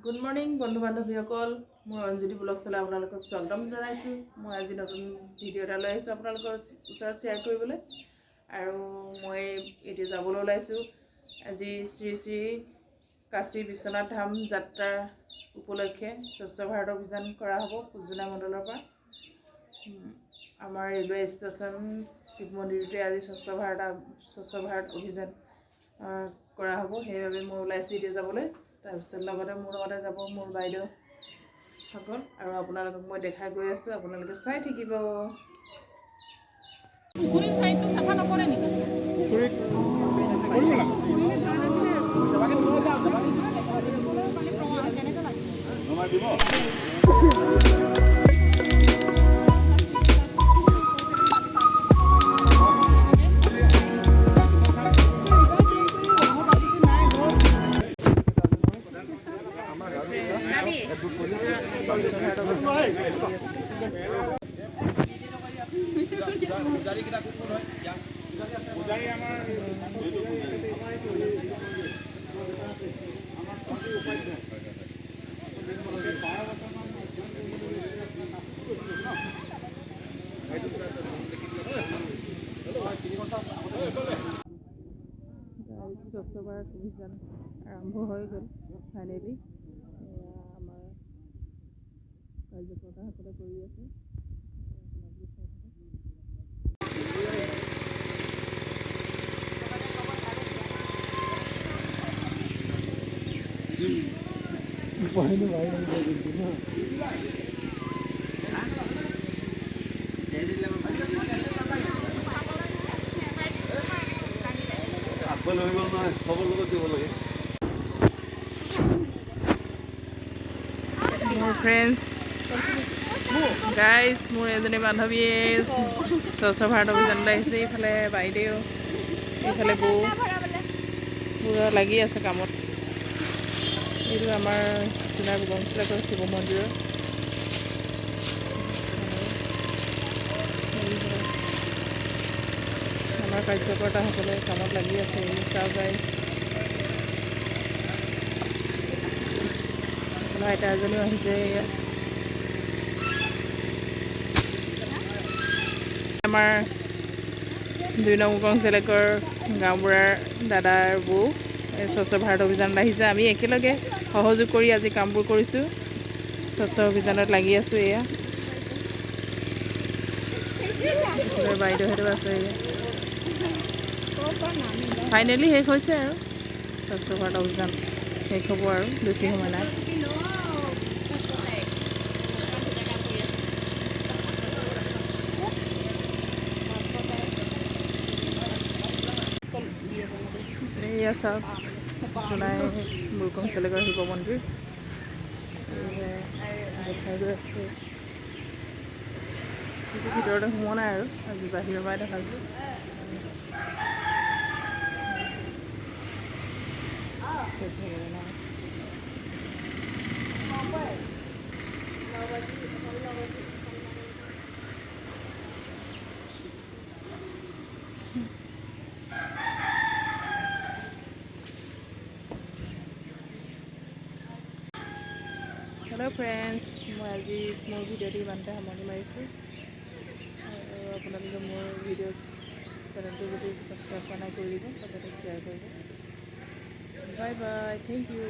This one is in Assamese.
গুড মৰ্নিং বন্ধু বান্ধৱীসকল, মোৰ অঞ্জলি ব্লগ চালে আপোনালোকক স্বাগতম জনাইছোঁ। মই আজি নতুন ভিডিঅ' এটা লৈ আহিছোঁ আপোনালোকৰ ওচৰত শ্বেয়াৰ কৰিবলৈ। আৰু মই এতিয়া যাবলৈ ওলাইছোঁ। আজি শ্ৰী শ্ৰী কাশী বিশ্বনাথ ধাম যাত্ৰাৰ উপলক্ষে স্বচ্ছ ভাৰত অভিযান কৰা হ'ব উজনা মণ্ডলৰ পৰা। আমাৰ ৰেলৱে ষ্টেচন শিৱ মন্দিৰতে আজি স্বচ্ছ ভাৰত অভিযান কৰা হ'ব। সেইবাবে মই ওলাইছোঁ এতিয়া যাবলৈ। তাৰপিছত লগতে মোৰ লগতে যাব মোৰ বাইদেউসকল, আৰু আপোনালোকক মই দেখাই গৈ আছোঁ, আপোনালোকে চাই থাকিব। স্বচ্ছ ভাৰত অভিযান আৰম্ভ হৈ গ'ল ফাইনেলি। আমাৰ কাৰ্যকৰ্তাসকলে কৰি আছে। মোৰ ফ্ৰেণ্ডছ গাইজ, মোৰ এজনী বান্ধৱীয়ে স্বচ্ছ ভাৰত অভিযানলৈ আহিছে। এইফালে বাইদেউ, এইফালে বৌ লাগি আছে কামত। এইটো আমাৰ জোনাৰ বংশীলাকৰ শিৱ মন্দিৰৰ। আমাৰ কাৰ্যকৰ্তাসকলে কামত লাগি আছে। চাওঁ গাইজ, আইতা এজনীও আহিছে। আমাৰ 2 নং কাউঞ্চিলকৰ গাঁওবুঢ়াৰ দাদাৰ বৌ স্বচ্ছ ভাৰত অভিযানত আহিছে। আমি একেলগে সহযোগ কৰি আজি কামবোৰ কৰিছোঁ, স্বচ্ছ অভিযানত লাগি আছোঁ। এয়া বাইদেউহেঁতেও আছে। ফাইনেলি শেষ হৈছে আৰু স্বচ্ছ ভাৰত অভিযান শেষ হ'ব আৰু বেছি সময় নাই। এয়া চাওক, সোণাই মুৰকংচলেকৰ শিৱ মন্দিৰ দেখাই গৈ আছে। ভিতৰতে সোমোৱা নাই আৰু আজি বাহিৰৰ পৰাই দেখাইছোঁ। হেল্ল' ফ্ৰেণ্ডছ, মই আজি মোৰ ভিডিঅ'টো ইমানতে সামৰণি মাৰিছোঁ। আৰু আপোনালোকে মোৰ ভিডিঅ' চেনেলটো যদি ছাবস্ক্ৰাইব কৰা নাই কৰি দিব, লগতে শ্বেয়াৰ কৰিব। Bye bye, thank U.